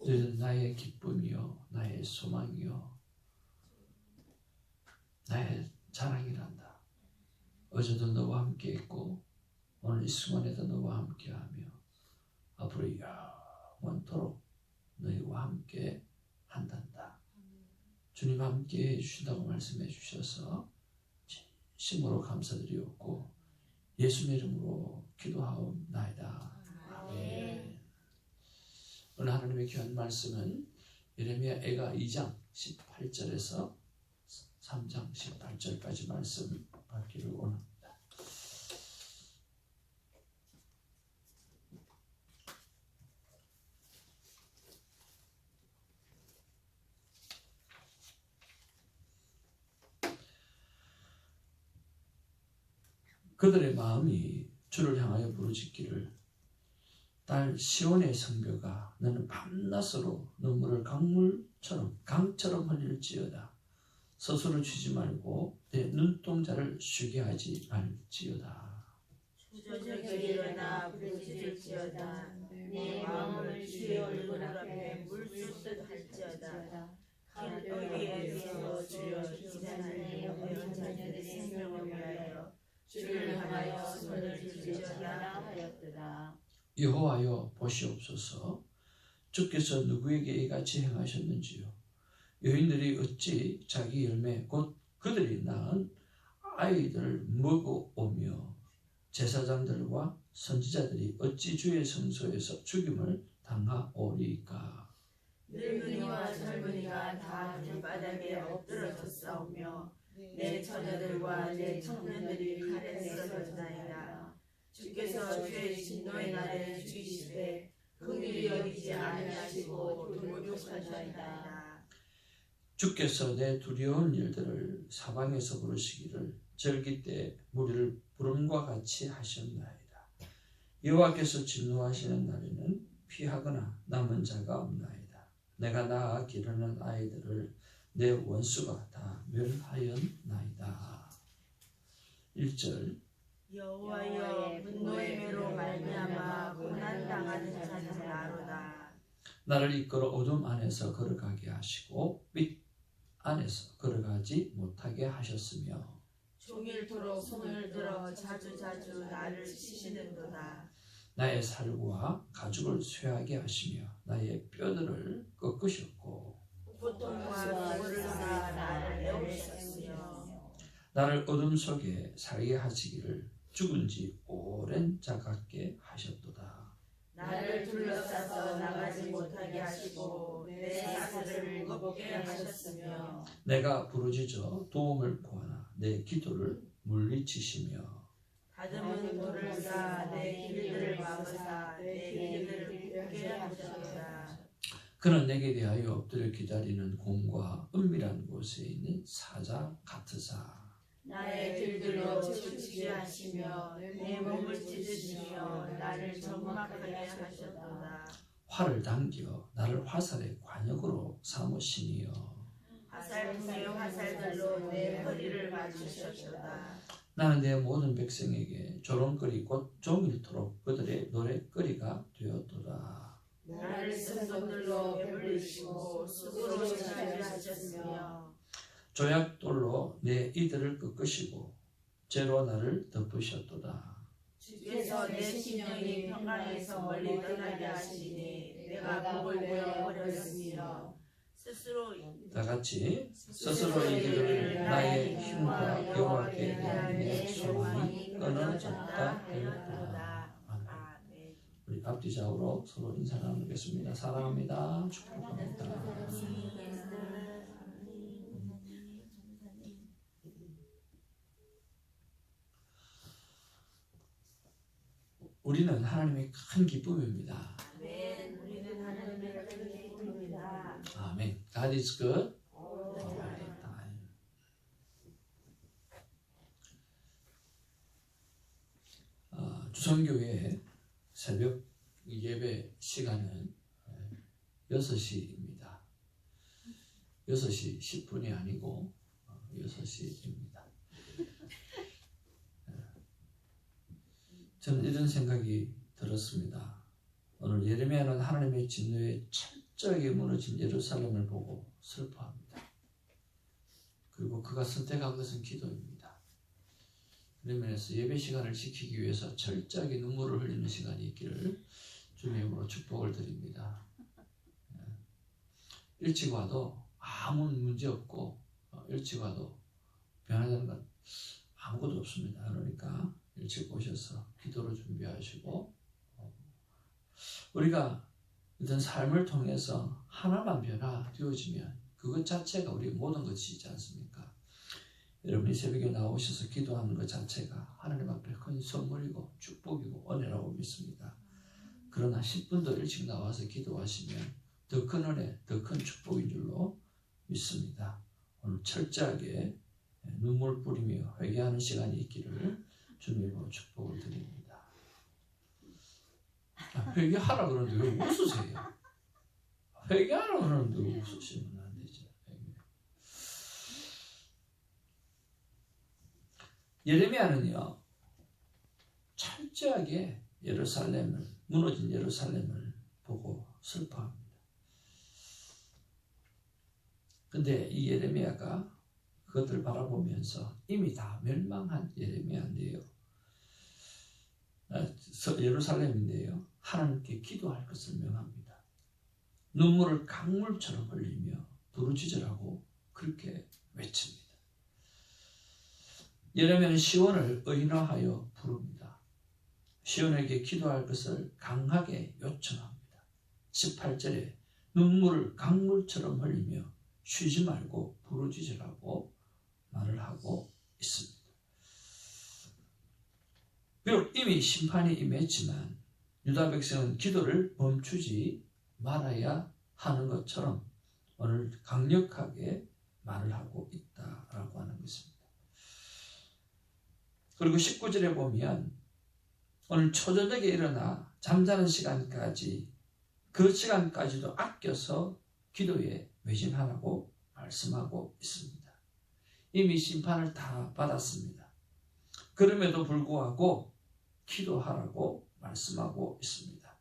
너희는 나의 기쁨이요 나의 소망이요 나의 자랑이란다. 어제도 너와 함께 있고 오늘 이 순간에도 너와 함께하며 앞으로 영원토록 너희와 함께 한단다. 주님 함께 해주신다고 말씀해 주셔서 진심으로 감사드리옵고 예수님 이름으로 기도하옵나이다. 아멘. 오늘 하나님의 귀한 말씀은 예레미야 애가 2장 18절에서 3장 18절까지 말씀 받기를 원합니다. 그들의 마음이 주를 향하여 부르짖기를 딸 시온의 성벽아 너는 밤낮으로 눈물을 강처럼 흘릴지어다. 스스로 쉬지 말고 내 눈동자를 쉬게 하지 말지어다. 주저녁에 일어나 부르짖을지어다. 내 마음을 주의 얼굴 앞에 물쏟듯 할지어다. 길거리에서 주여 기자나니 어린 자녀의 생명을 위하여 주를 향하여 손을 들지어다 하였도다. 여호와여 보시옵소서. 주께서 누구에게 이같이 행하셨는지요. 여인들이 어찌 자기 열매 곧 그들이 낳은 아이들을 먹어오며 제사장들과 선지자들이 어찌 주의 성소에서 죽임을 당하오리까. 늙은이와 젊은이가 다 길바닥에 엎드러져 싸우며 내 처녀들과 내 청년들이 칼에 쓰러졌나이다. 주께서 주의 진노의 날에 죽이시되 긍휼히 여기지 아니하시고 돌격하셨나이다. 주께서 내 두려운 일들을 사방에서 부르시기를 절기 때 무리를 부름과 같이 하셨나이다. 여호와께서 진노하시는 날에는 피하거나 남은 자가 없나이다. 내가 낳아 기르는 아이들을 내 원수가 다 멸하였나이다. 1절 여호와여 분노의 매로 말미암아 고난당하는 자는 나로다. 나를 이끌어 어둠 안에서 걸어가게 하시고 빛 안에서 걸어가지 못하게 하셨으며 종일토록 손을 들어 자주자주 나를 치시는도다. 나의 살과 가죽을 쇠하게 하시며 나의 뼈들을 꺾으셨고 고통과 수고를 쌓아 나를 애우셨으며 나를 어둠 속에 살게 하시기를 죽은 지 오랜 자 같게 하셨도다. 나를 둘러싸서 나가지 못하게 하시고 내 사슬을 무겁게 하셨으며 내가 부르짖어 도움을 구하나 내 기도를 물리치시며 다듬은 돌을 쌓아 내 길들을 막으사 내 길들을 굽게 하셨도다. 그는 내게 대하여 엎드려 기다리는 곰과 은밀한 곳에 있는 사자 같으사. 나의 길들로 치우치게 하시며 내 몸을 찢으시며 나를 적막하게 하셨도다. 활을 당겨 나를 화살의 관역으로 삼으시니여. 화살통의 화살들로 내 허리를 맞추셨도다. 나는 내 모든 백성에게 조롱거리 곧 종일토록 그들의 노랫거리가 되었도다. 나를 쓴 손들로 배불리시고 쑥으로 자게 하셨으며 조약돌로 내 이들을 꺾으시고 죄로 나를 덮으셨도다. 주께서 내 심령이 평강에서 멀리 떠나게 하시니 내가 복을 내어 버렸으며 다같이 스스로 이기를 나의 힘과 여호와께 대한 내 소망이 끊어졌다 하였도다. 아멘. 우리 앞뒤 좌우로 서로 인사 나누겠습니다. 사랑합니다. 축복합니다. 우리는 하나님의 큰 기쁨입니다. 아멘. 우리는 하나님의 큰 기쁨입니다. 아멘. God is good. 주선교회 새벽 예배 시간은 6시입니다. 6시 10분이 아니고 6시입니다. 저는 이런 생각이 들었습니다. 오늘 예레미야는 하나님의 진노의 철저하게 무너진 예루살렘을 보고 슬퍼합니다. 그리고 그가 선택한 것은 기도입니다. 그런 면에서 예배 시간을 지키기 위해서 철저하게 눈물을 흘리는 시간이 있기를 주님의 이름으로 축복을 드립니다. 일찍 와도 아무 문제 없고 일찍 와도 변하다는 건 아무것도 없습니다. 그러니까 일찍 오셔서 기도로 준비하시고 우리가 어떤 삶을 통해서 하나만 변화되어지면 그것 자체가 우리의 모든 것이지 않습니까? 여러분이 새벽에 나오셔서 기도하는 것 자체가 하나님 앞에 큰 선물이고 축복이고 은혜라고 믿습니다. 그러나 10분도 일찍 나와서 기도하시면 더 큰 은혜, 더 큰 축복인 줄로 믿습니다. 오늘 철저하게 눈물 뿌리며 회개하는 시간이 있기를 주님으로 축복을 드립니다. 회개하라 그러는데 왜 웃으세요? 회개하라 그러는데 왜 웃으시면 안 되죠. 예레미야는요 철저하게 무너진 예루살렘을 보고 슬퍼합니다. 근데 이 예레미야가 그것을 바라보면서 이미 다 멸망한 예레미야인데요, 예루살렘인데요, 하나님께 기도할 것을 명합니다. 눈물을 강물처럼 흘리며 부르짖으라고 그렇게 외칩니다. 예레미야는 시온을 의인화하여 부릅니다. 시온에게 기도할 것을 강하게 요청합니다. 18절에 눈물을 강물처럼 흘리며 쉬지 말고 부르짖으라고 말을 하고 있습니다. 비록 이미 심판이 임했지만 유다 백성은 기도를 멈추지 말아야 하는 것처럼 오늘 강력하게 말을 하고 있다라고 하는 것입니다. 그리고 19절에 보면 오늘 초저녁에 일어나 잠자는 시간까지 그 시간까지도 아껴서 기도에 매진하라고 말씀하고 있습니다. 이미 심판을 다 받았습니다. 그럼에도 불구하고 기도하라고 말씀하고 있습니다.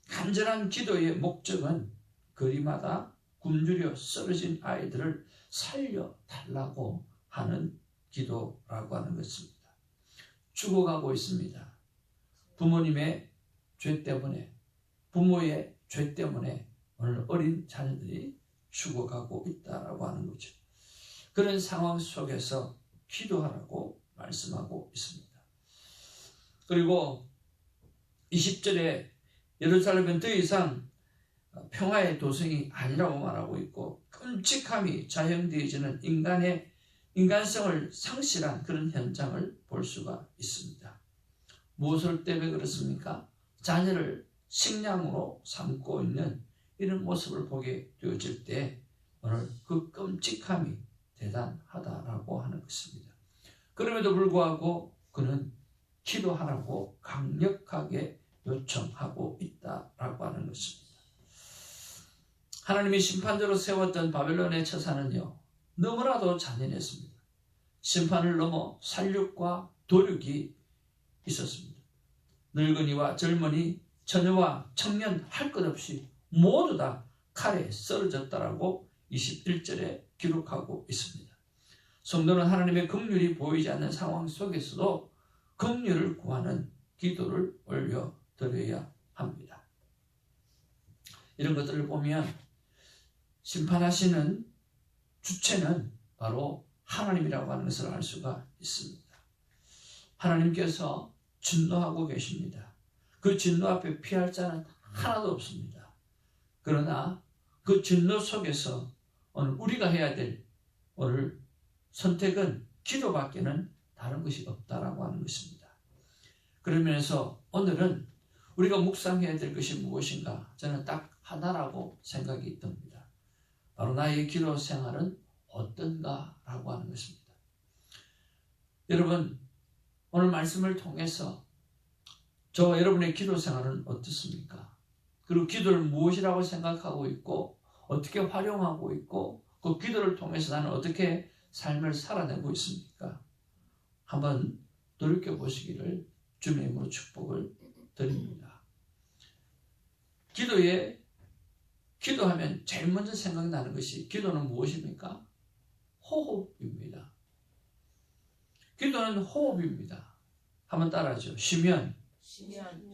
간절한 기도의 목적은 거리마다 굶주려 쓰러진 아이들을 살려달라고 하는 기도라고 하는 것입니다. 죽어가고 있습니다. 부모님의 죄 때문에, 부모의 죄 때문에 오늘 어린 자녀들이 죽어가고 있다라고 하는 거죠. 그런 상황 속에서 기도하라고 말씀하고 있습니다. 그리고 20절에 예루살렘은 더 이상 평화의 도성이 아니라고 말하고 있고 끔찍함이 자행되어지는 인간성을 상실한 그런 현장을 볼 수가 있습니다. 무엇을 때문에 그렇습니까? 자녀를 식량으로 삼고 있는 이런 모습을 보게 되어질 때 오늘 그 끔찍함이 대단하다라고 하는 것입니다. 그럼에도 불구하고 그는 기도하라고 강력하게 요청하고 있다라고 하는 것입니다. 하나님이 심판대로 세웠던 바벨론의 처사는요 너무나도 잔인했습니다. 심판을 넘어 살육과 도륙이 있었습니다. 늙은이와 젊은이, 처녀와 청년 할 것 없이 모두 다 칼에 썰어졌다라고 21절에 기록하고 있습니다. 성도는 하나님의 긍휼이 보이지 않는 상황 속에서도 긍휼을 구하는 기도를 올려드려야 합니다. 이런 것들을 보면 심판하시는 주체는 바로 하나님이라고 하는 것을 알 수가 있습니다. 하나님께서 진노하고 계십니다. 그 진노 앞에 피할 자는 하나도 없습니다. 그러나 그 진노 속에서 오늘 우리가 해야 될 오늘 선택은 기도밖에는 다른 것이 없다라고 하는 것입니다. 그러면서 오늘은 우리가 묵상해야 될 것이 무엇인가? 저는 딱 하나라고 생각이 듭니다. 바로 나의 기도 생활은 어떤가라고 하는 것입니다. 여러분, 오늘 말씀을 통해서 저와 여러분의 기도 생활은 어떻습니까? 그리고 기도를 무엇이라고 생각하고 있고 어떻게 활용하고 있고 그 기도를 통해서 나는 어떻게 삶을 살아내고 있습니까? 한번 돌이켜 보시기를 주님의 이름으로 축복을 드립니다. 기도의 기도하면 제일 먼저 생각나는 것이 기도는 무엇입니까? 호흡입니다. 기도는 호흡입니다. 한번 따라하죠. 쉬면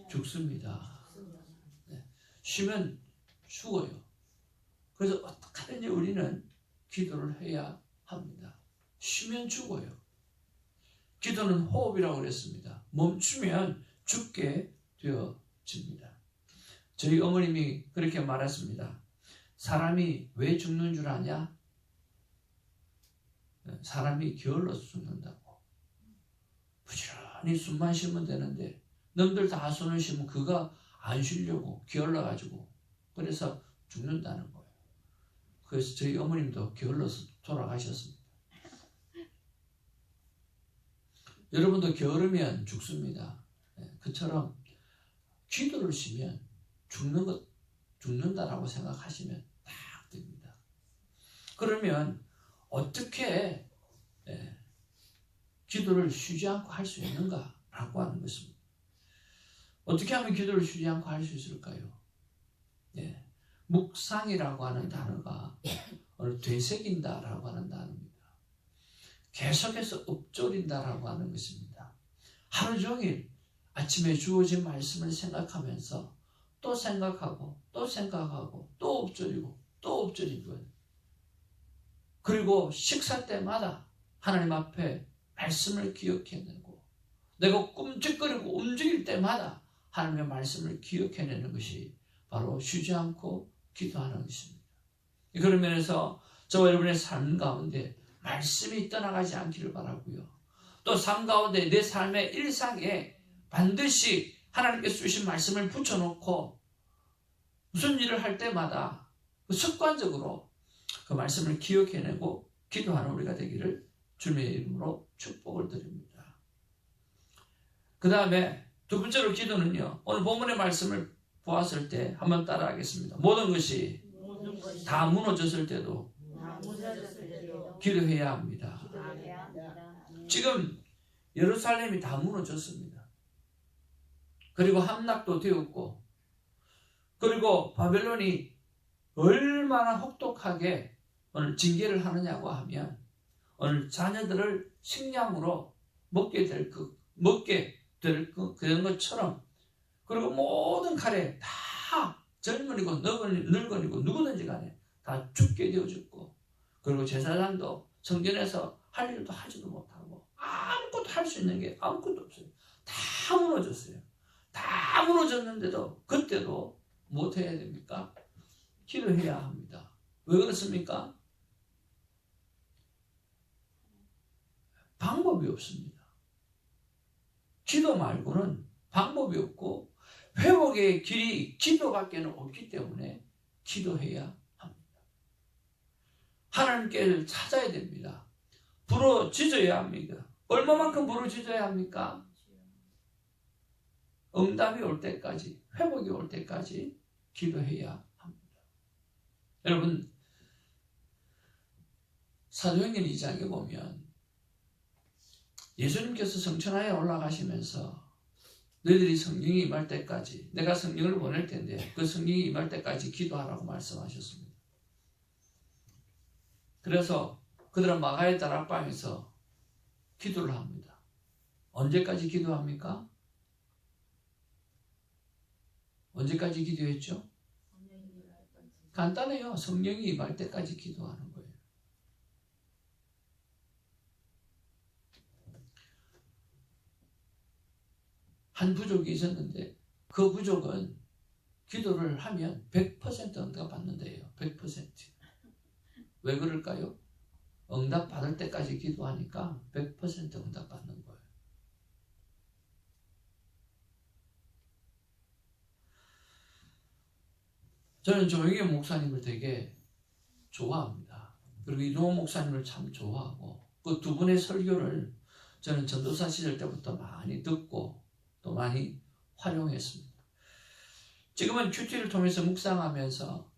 죽습니다. 네. 쉬면 죽어요. 그래서 어떻게든지 우리는 기도를 해야 합니다. 쉬면 죽어요. 기도는 호흡이라고 그랬습니다. 멈추면 죽게 되어집니다. 저희 어머님이 그렇게 말했습니다. 사람이 왜 죽는 줄 아냐? 사람이 게을러서 죽는다고. 부지런히 숨만 쉬면 되는데 남들 다 숨을 쉬면 그가 안 쉬려고 게을러가지고 그래서 죽는다는 거예요. 그래서 저희 어머님도 게을러서 돌아가셨습니다. 여러분도 게으르면 죽습니다. 그처럼 기도를 쉬면 죽는다라고 생각하시면 딱 됩니다. 그러면 어떻게 기도를 쉬지 않고 할 수 있는가라고 하는 것입니다. 어떻게 하면 기도를 쉬지 않고 할 수 있을까요? 묵상이라고 하는 단어가 오늘 되새긴다라고 하는 단어입니다. 계속해서 읊조린다라고 하는 것입니다. 하루 종일 아침에 주어진 말씀을 생각하면서 또 생각하고 또 생각하고 또 읊조리고 또 읊조리고 그리고 식사 때마다 하나님 앞에 말씀을 기억해내고 내가 꿈쩍거리고 움직일 때마다 하나님의 말씀을 기억해내는 것이 바로 쉬지 않고 기도하는 것입니다. 그런 면에서 저와 여러분의 삶 가운데 말씀이 떠나가지 않기를 바라고요. 또 삶 가운데 내 삶의 일상에 반드시 하나님께서 주신 말씀을 붙여놓고 무슨 일을 할 때마다 습관적으로 그 말씀을 기억해내고 기도하는 우리가 되기를 주님의 이름으로 축복을 드립니다. 그 다음에 두 번째로 기도는요. 오늘 본문의 말씀을 보았을 때 한번 따라하겠습니다. 모든 것이 다 무너졌을 때도 기도해야 합니다. 지금 예루살렘이 다 무너졌습니다. 그리고 함락도 되었고 그리고 바벨론이 얼마나 혹독하게 오늘 징계를 하느냐고 하면 오늘 자녀들을 식량으로 먹게 될 그런 것처럼 그리고 모든 칼에 다 젊은이고 늙은이고 누구든지 간에 다 죽게 되어졌고 그리고 제사장도 성전에서 할 일도 하지도 못하고 아무것도 할 수 있는 게 아무것도 없어요. 다 무너졌어요. 다 무너졌는데도 그때도 못 해야 됩니까? 기도해야 합니다. 왜 그렇습니까? 방법이 없습니다. 기도 말고는 방법이 없고 회복의 길이 기도밖에는 없기 때문에 기도해야 합니다. 하나님께를 찾아야 됩니다. 부르짖어야 합니다. 얼마만큼 부르짖어야 합니까? 응답이 올 때까지, 회복이 올 때까지 기도해야 합니다. 여러분, 사도행전 2장에 보면 예수님께서 성천하에 올라가시면서 너희들이 성령이 임할 때까지 내가 성령을 보낼 텐데 그 성령이 임할 때까지 기도하라고 말씀하셨습니다. 그래서 그들은 마가의 다락방에서 기도를 합니다. 언제까지 기도합니까? 언제까지 기도했죠? 간단해요. 성령이 임할 때까지 기도하는 거예요. 한 부족이 있었는데 그 부족은 기도를 하면 100% 응답 받는데요. 100%. 왜 그럴까요? 응답 받을 때까지 기도하니까 100% 응답 받는 거예요. 저는 조영희 목사님을 되게 좋아합니다. 그리고 이동호 목사님을 참 좋아하고 그 두 분의 설교를 저는 전도사 시절 때부터 많이 듣고 또 많이 활용했습니다. 지금은 큐티를 통해서 묵상하면서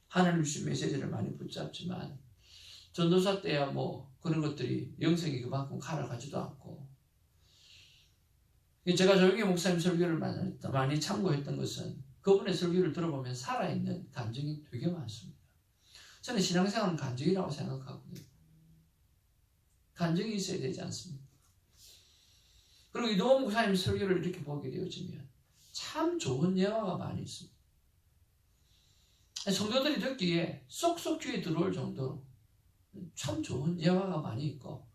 하나님 주신 메시지를 많이 붙잡지만 전도사 때야 뭐 그런 것들이 영성이 그만큼 가라가지도 않고 제가 조영희 목사님 설교를 많이 참고했던 것은 그분의 설교를 들어보면 살아있는 간증이 되게 많습니다. 저는 신앙생활은 간증이라고 생각하거든요. 간증이 있어야 되지 않습니까? 그리고 이동원 목사님 설교를 이렇게 보게 되어지면 참 좋은 예화가 많이 있습니다. 성도들이 듣기에 쏙쏙 귀에 들어올 정도로 참 좋은 예화가 많이 있고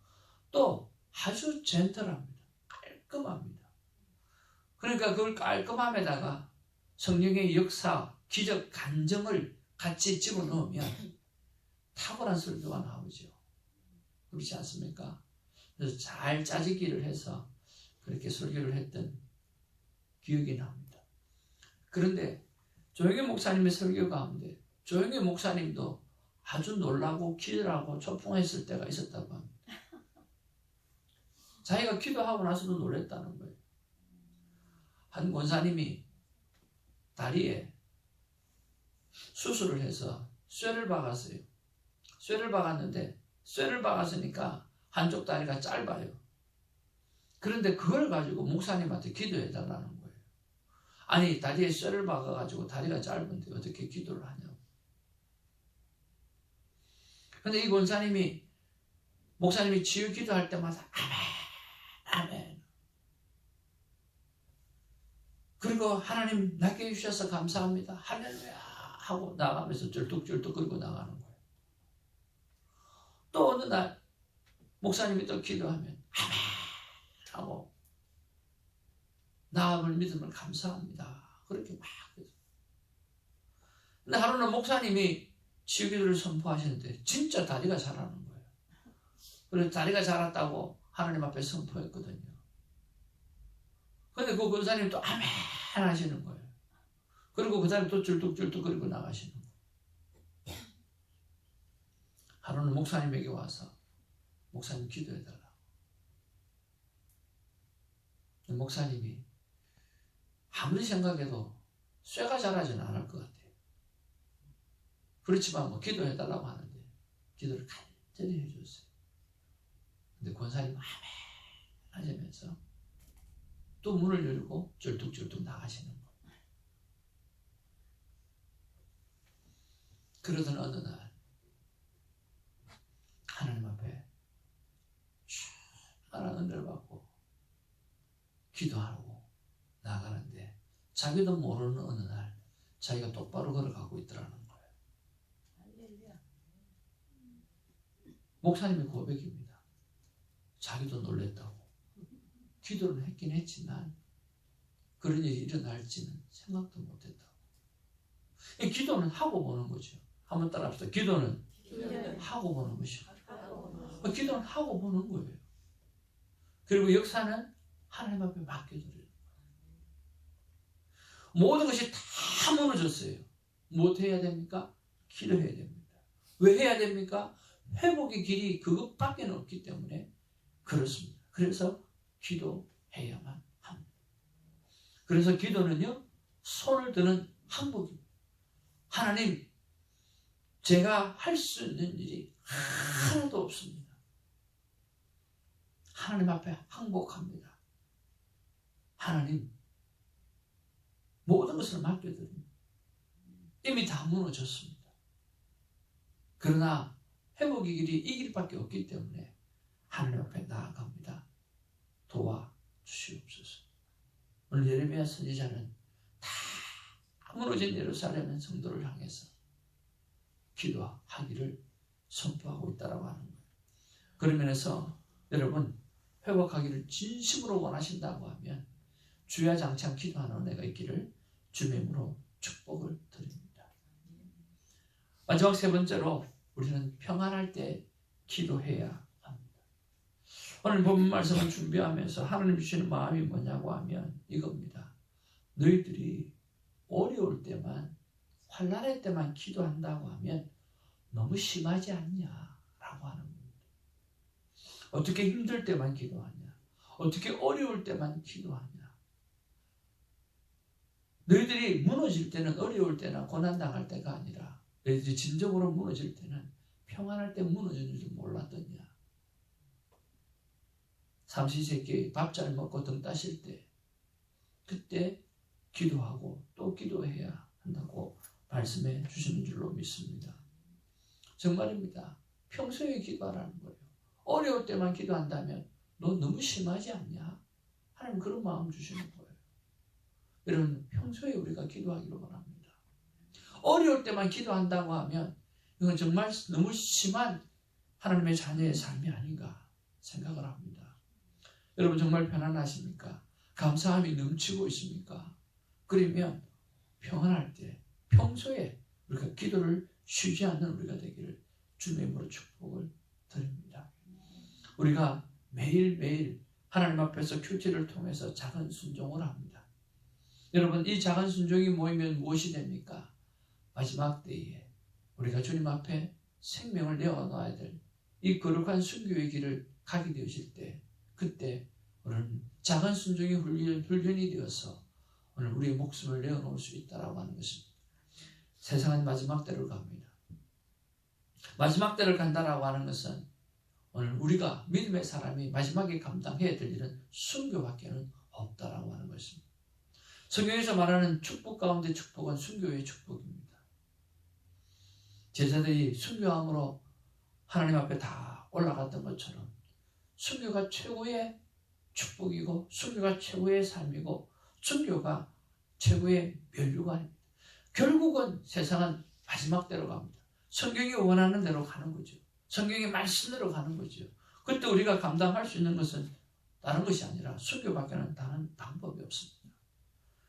또 아주 젠틀합니다. 깔끔합니다. 그러니까 그걸 깔끔함에다가 성령의 역사, 기적, 간증을 같이 집어넣으면 탁월한 설교가 나오죠. 그렇지 않습니까? 그래서 잘 짜집기를 해서 그렇게 설교를 했던 기억이 납니다. 그런데 조영애 목사님의 설교 가운데 조영애 목사님도 아주 놀라고 기절하고 초풍했을 때가 있었다고 합니다. 자기가 기도하고 나서도 놀랬다는 거예요. 한 권사님이 다리에 수술을 해서 쇠를 박았어요. 쇠를 박았는데 쇠를 박았으니까 한쪽 다리가 짧아요. 그런데 그걸 가지고 목사님한테 기도해달라는 거예요. 아니 다리에 쇠를 박아가지고 다리가 짧은데 어떻게 기도를 하냐고. 근데 이 권사님이 목사님이 치유 기도할 때마다 아멘 아멘 그리고 하나님 낫게 해주셔서 감사합니다 할렐루야 하고 나가면서 쩔뚝쩔뚝 그리고 나가는 거예요. 또 어느 날 목사님이 또 기도하면 아멘 하고 나음을 믿음을 감사합니다 그렇게 막 해서. 근데 하루는 목사님이 치유기도를 선포하시는데 진짜 다리가 자라는 거예요. 그래서 다리가 자랐다고 하나님 앞에 선포했거든요. 근데 그 권사님이 또 아멘 하시는 거예요. 그리고 그 다음에 또 줄뚝줄뚝 그리고 나가시는 거예요. 하루는 목사님에게 와서 목사님 기도해달라고. 목사님이 아무리 생각해도 쇠가 자라지는 않을 것 같아요. 그렇지만 뭐 기도해달라고 하는데 기도를 간절히 해줬어요. 근데 권사님 아멘 하시면서 또 문을 열고 쩔뚝쩔뚝 나가시는 거예요. 그러던 어느 날 하나님 앞에 하나님 은혜를 받고 기도하고 나가는데 자기도 모르는 어느 날 자기가 똑바로 걸어가고 있더라는 거예요. 목사님의 고백입니다. 자기도 놀랬다고. 기도를 했긴 했지만 그런 일이 일어날지는 생각도 못했다고. 기도는 하고 보는 거죠. 한번 따라합시다. 기도는 하고 보는 것이죠. 기도는 하고 보는 거예요. 그리고 역사는 하나님 앞에 맡겨드려요. 모든 것이 다 무너졌어요. 뭐 해야 됩니까? 기도해야 됩니다. 왜 해야 됩니까? 회복의 길이 그것밖에 없기 때문에 그렇습니다. 그래서 기도해야만 합니다. 그래서 기도는요, 손을 드는 항복입니다. 하나님, 제가 할 수 있는 일이 하나도 없습니다. 하나님 앞에 항복합니다. 하나님, 모든 것을 맡겨드립니다. 이미 다 무너졌습니다. 그러나 회복의 길이 이 길밖에 없기 때문에 하나님 앞에 나아갑니다. 도와주시옵소서. 오늘 예레미야 선지자는 다 무너진 예루살렘 성도를 향해서 기도하기를 선포하고 있다고 하는 거예요. 그런 면에서 여러분 회복하기를 진심으로 원하신다고 하면 주야장창 기도하는 은혜가 있기를 주님으로 축복을 드립니다. 마지막 세 번째로 우리는 평안할 때 기도해야 합니다. 오늘 본문 말씀을 준비하면서 하나님 주시는 마음이 뭐냐고 하면 이겁니다. 너희들이 어려울 때만, 환난할 때만 기도한다고 하면 너무 심하지 않냐라고 하는 겁니다. 어떻게 힘들 때만 기도하냐? 어떻게 어려울 때만 기도하냐? 너희들이 무너질 때는, 어려울 때나 고난당할 때가 아니라 너희들이 진정으로 무너질 때는 평안할 때 무너지는 줄 몰랐더냐? 삼시세끼 밥 잘 먹고 등 따실 때 그때 기도하고 또 기도해야 한다고 말씀해 주시는 줄로 믿습니다. 정말입니다. 평소에 기도하라는 거예요. 어려울 때만 기도한다면 너 너무 심하지 않냐? 하나님 그런 마음 주시는 거예요. 여러분, 평소에 우리가 기도하기로 바랍니다. 어려울 때만 기도한다고 하면 이건 정말 너무 심한 하나님의 자녀의 삶이 아닌가 생각을 합니다. 여러분, 정말 편안하십니까? 감사함이 넘치고 있습니까? 그러면 평안할 때 평소에 우리가 기도를 쉬지 않는 우리가 되기를 주님의 이름으로 축복을 드립니다. 우리가 매일매일 하나님 앞에서 큐티를 통해서 작은 순종을 합니다. 여러분, 이 작은 순종이 모이면 무엇이 됩니까? 마지막 때에 우리가 주님 앞에 생명을 내어놔야 될 이 거룩한 순교의 길을 가게 되실 때, 그때 우리는 작은 순종이 훈련이 되어서 오늘 우리의 목숨을 내어놓을 수 있다라고 하는 것입니다. 세상은 마지막 때를 갑니다. 마지막 때를 간다라고 하는 것은 오늘 우리가 믿음의 사람이 마지막에 감당해야 될 일은 순교밖에는 없다라고 하는 것입니다. 성경에서 말하는 축복 가운데 축복은 순교의 축복입니다. 제자들이 순교함으로 하나님 앞에 다 올라갔던 것처럼 순교가 최고의 축복이고 순교가 최고의 삶이고 순교가 최고의 면류관입니다. 결국은 세상은 마지막 대로 갑니다. 성경이 원하는 대로 가는 거죠. 성경의 말씀대로 가는 거죠. 그때 우리가 감당할 수 있는 것은 다른 것이 아니라 순교밖에는 다른 방법이 없습니다.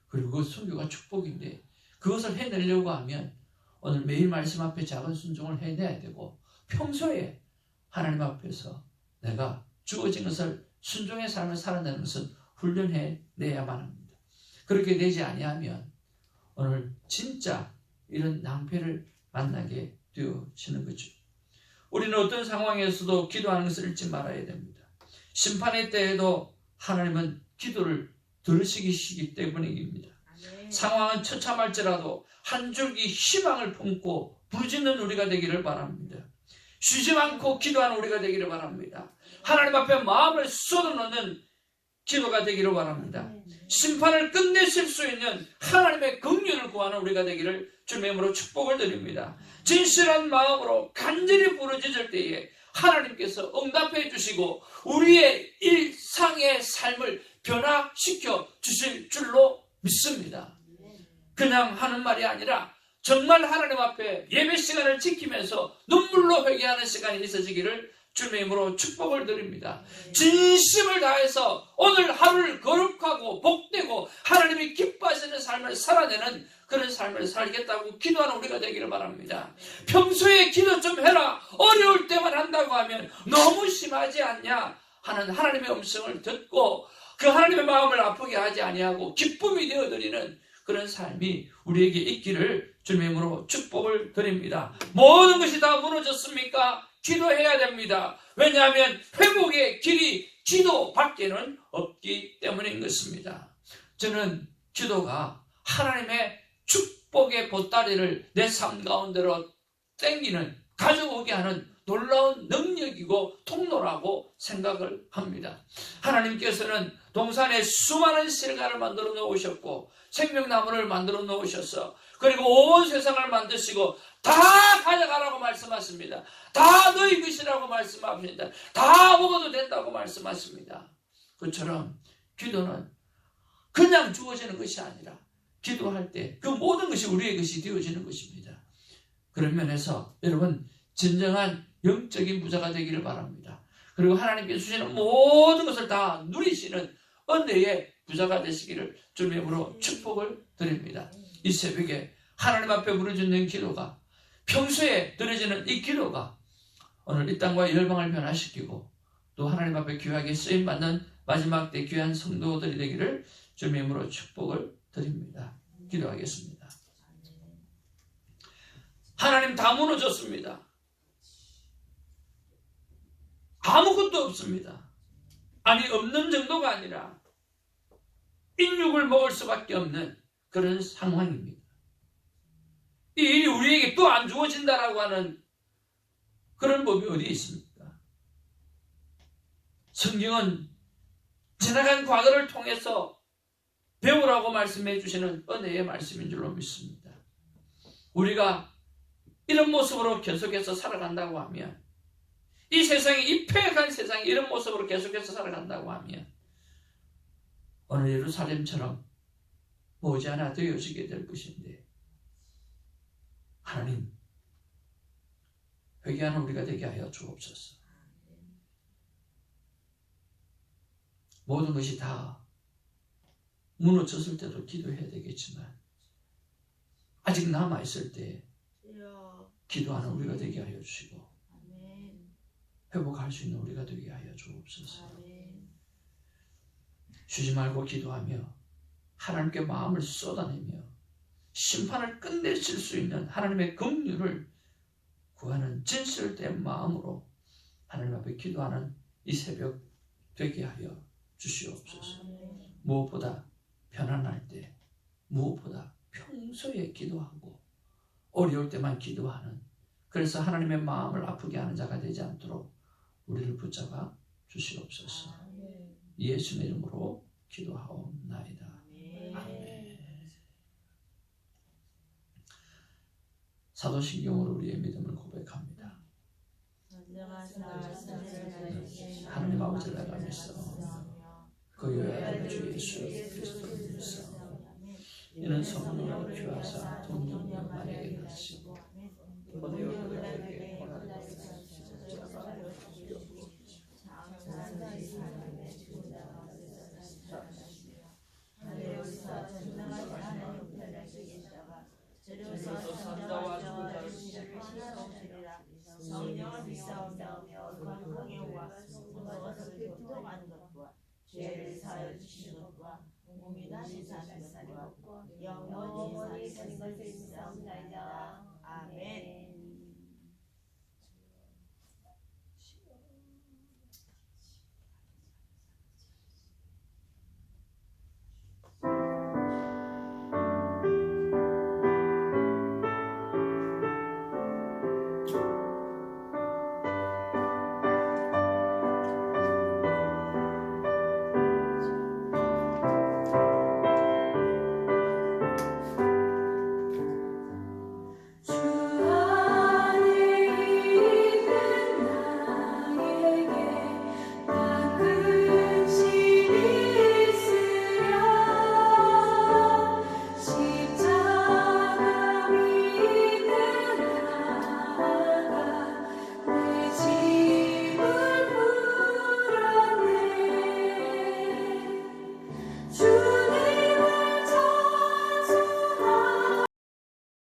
그리고 그 순교가 축복인데 그것을 해내려고 하면 오늘 매일 말씀 앞에 작은 순종을 해내야 되고 평소에 하나님 앞에서 내가 주어진 것을 순종의 삶을 살아내는 것은 훈련해내야만 합니다. 그렇게 되지 아니하면 오늘 진짜 이런 낭패를 만나게 되어지는 거죠. 우리는 어떤 상황에서도 기도하는 것을 잊지 말아야 됩니다. 심판의 때에도 하나님은 기도를 들으시기 때문입니다. 상황은 처참할지라도 한 줄기 희망을 품고 부르짖는 우리가 되기를 바랍니다. 쉬지 않고 기도하는 우리가 되기를 바랍니다. 하나님 앞에 마음을 쏟아놓는 기도가 되기를 바랍니다. 심판을 끝내실 수 있는 하나님의 긍휼을 구하는 우리가 되기를 주님의 이름으로 축복을 드립니다. 진실한 마음으로 간절히 부르짖을 때에 하나님께서 응답해 주시고 우리의 일상의 삶을 변화시켜 주실 줄로 믿습니다. 그냥 하는 말이 아니라 정말 하나님 앞에 예배 시간을 지키면서 눈물로 회개하는 시간이 있어지기를 주님의 이름으로 축복을 드립니다. 진심을 다해서 오늘 하루를 거룩하고 복되고 하나님이 기뻐하시는 삶을 살아내는 그런 삶을 살겠다고 기도하는 우리가 되기를 바랍니다. 평소에 기도 좀 해라. 어려울 때만 한다고 하면 너무 심하지 않냐 하는 하나님의 음성을 듣고 그 하나님의 마음을 아프게 하지 아니하고 기쁨이 되어드리는 그런 삶이 우리에게 있기를 주님의 이름으로 축복을 드립니다. 모든 것이 다 무너졌습니까? 기도해야 됩니다. 왜냐하면 회복의 길이 기도밖에는 없기 때문인 것입니다. 저는 기도가 하나님의 축복의 보따리를 내 삶 가운데로 땡기는, 가져오게 하는 놀라운 능력이고 통로라고 생각을 합니다. 하나님께서는 동산에 수많은 실과를 만들어 놓으셨고 생명나무를 만들어 놓으셔서 그리고 온 세상을 만드시고 다 가져가라고 말씀하십니다. 다 너희 것이라고 말씀하십니다. 다 먹어도 된다고 말씀하십니다. 그처럼 기도는 그냥 주어지는 것이 아니라 기도할 때 그 모든 것이 우리의 것이 되어지는 것입니다. 그런 면에서 여러분 진정한 영적인 부자가 되기를 바랍니다. 그리고 하나님께 주시는 모든 것을 다 누리시는 은혜의 부자가 되시기를 주님의 이름으로 축복을 드립니다. 이 새벽에 하나님 앞에 부르짖는 기도가 평소에 드려지는 이 기도가 오늘 이 땅과 열방을 변화시키고 또 하나님 앞에 귀하게 쓰임받는 마지막 때 귀한 성도들이 되기를 주님의 이름으로 축복을 드립니다. 기도하겠습니다. 하나님 다 무너졌습니다. 아무것도 없습니다. 아니 없는 정도가 아니라 인육을 먹을 수밖에 없는 그런 상황입니다. 이 일이 우리에게 또 안 주어진다라고 하는 그런 법이 어디에 있습니까? 성경은 지나간 과거를 통해서 배우라고 말씀해 주시는 은혜의 말씀인 줄로 믿습니다. 우리가 이런 모습으로 계속해서 살아간다고 하면, 이 세상이, 이 폐역한 세상이 이런 모습으로 계속해서 살아간다고 하면 어느 예루살렘처럼 머지않아 되어지게 될 것인데, 하나님, 회개하는 우리가 되게 하여 주옵소서. 모든 것이 다 무너졌을 때도 기도해야 되겠지만, 아직 남아있을 때 기도하는 우리가 되게 하여 주시고, 회복할 수 있는 우리가 되게 하여 주옵소서. 쉬지 말고 기도하며 하나님께 마음을 쏟아내며 심판을 끝내실 수 있는 하나님의 긍휼을 구하는 진실된 마음으로 하나님 앞에 기도하는 이 새벽 되게 하여 주시옵소서. 무엇보다 편안할 때, 무엇보다 평소에 기도하고 어려울 때만 기도하는, 그래서 하나님의 마음을 아프게 하는 자가 되지 않도록 우리를 붙잡아 주시옵소서. 예수의 이름으로 기도하옵나이다. 아멘. 사도신경으로 우리의 믿음을 고백합니다. 하나님 아버지를 내가 믿사 그 외아들 주 예수 그리스도를 믿사 이는 성령을 귀하사 동력을 만에게 하시고 본의어들에게 성령을 믿사옵나며 건강에 와서 먹어서 교통하는 것과 죄를 사하여 주시는 것과 몸이 다시 사는 것